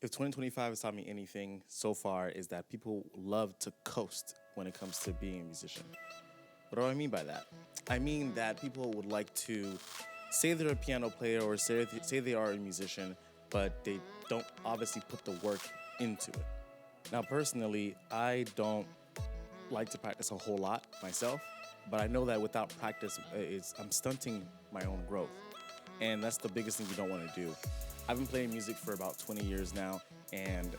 If 2025 has taught me anything so far is that people love to coast when it comes to being a musician. What do I mean by that? I mean that people would like to say they're a piano player or say they are a musician, but they don't obviously put the work into it. Now, personally, I don't like to practice a whole lot myself, but I know that without practice, I'm stunting my own growth. And that's the biggest thing you don't want to do. I've been playing music for about 20 years now, and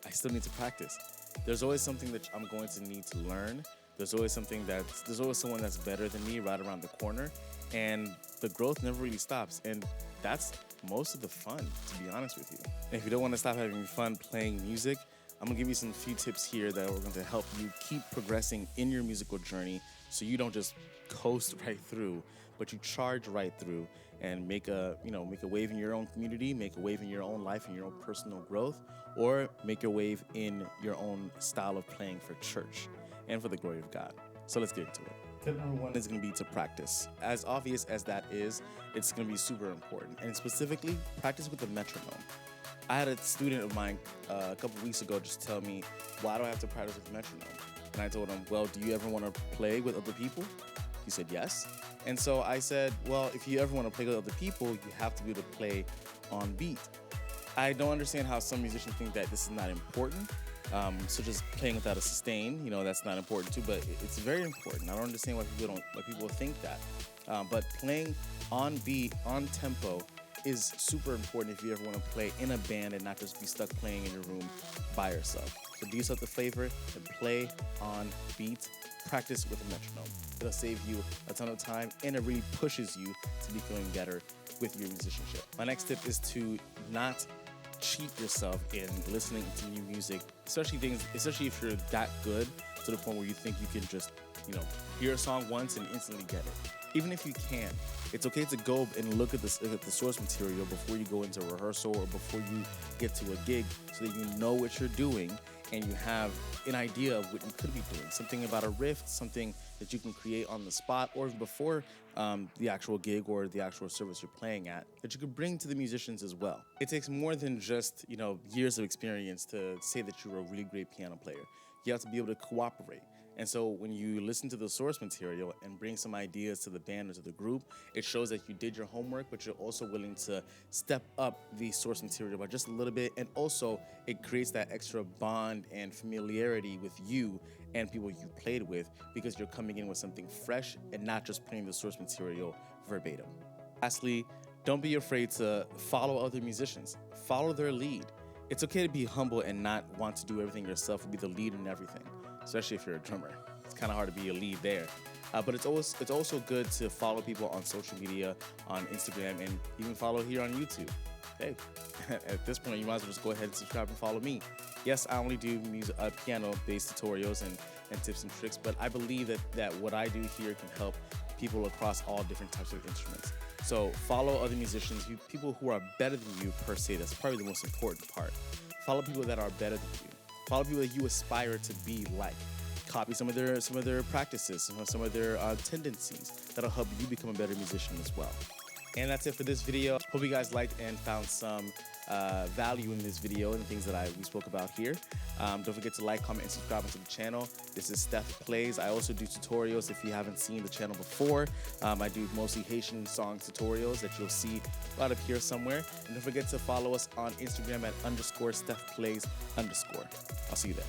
I still need to practice. There's always something that I'm going to need to learn. There's always someone that's better than me right around the corner, and the growth never really stops. And that's most of the fun, to be honest with you. And if you don't want to stop having fun playing music, I'm gonna give you some few tips here that are going to help you keep progressing in your musical journey, so you don't just coast right through, but you charge right through and make a wave in your own community, make a wave in your own life and your own personal growth, or make your wave in your own style of playing for church and for the glory of God. So let's get into it. Tip number one is going to be to practice. As obvious as that is, it's going to be super important, and specifically practice with the metronome. I had a student of mine a couple weeks ago just tell me, why do I have to practice with the metronome? And I told him, well, do you ever want to play with other people? He said, yes. And so I said, well, if you ever want to play with other people, you have to be able to play on beat. I don't understand how some musicians think that this is not important. Such as playing without a sustain, that's not important too, but it's very important. I don't understand why people think that. But playing on beat, on tempo, is super important if you ever want to play in a band and not just be stuck playing in your room by yourself. So do yourself the favor and play on beat, practice with a metronome. It'll save you a ton of time, and it really pushes you to becoming better with your musicianship. My next tip is to not cheat yourself in listening to new music, especially if you're that good to the point where you think you can just, hear a song once and instantly get it. Even if you can, it's okay to go and look at the source material before you go into rehearsal or before you get to a gig, so that you know what you're doing and you have an idea of what you could be doing. Something about a riff, something that you can create on the spot or before the actual gig or the actual service you're playing at, that you could bring to the musicians as well. It takes more than just, years of experience to say that you're a really great piano player. You have to be able to cooperate. And so when you listen to the source material and bring some ideas to the band or to the group, it shows that you did your homework, but you're also willing to step up the source material by just a little bit. And also it creates that extra bond and familiarity with you and people you played with, because you're coming in with something fresh and not just playing the source material verbatim. Lastly, don't be afraid to follow other musicians. Follow their lead. It's okay to be humble and not want to do everything yourself or be the lead in everything, especially if you're a drummer. It's kind of hard to be a lead there. But it's also good to follow people on social media, on Instagram, and even follow here on YouTube. Hey, at this point, you might as well just go ahead and subscribe and follow me. Yes, I only do piano-based tutorials and tips and tricks, but I believe that what I do here can help people across all different types of instruments. So follow other musicians, people who are better than you per se. That's probably the most important part. Follow people that are better than you. Follow people that you aspire to be like. Copy some of their practices, some of their tendencies. That'll help you become a better musician as well. And that's it for this video. Hope you guys liked and found some value in this video and the things that we spoke about here. Don't forget to like, comment, and subscribe to the channel. This is StefPlays. I also do tutorials if you haven't seen the channel before. I do mostly Haitian song tutorials that you'll see right up here somewhere. And don't forget to follow us on Instagram at _StefPlays_. I'll see you there.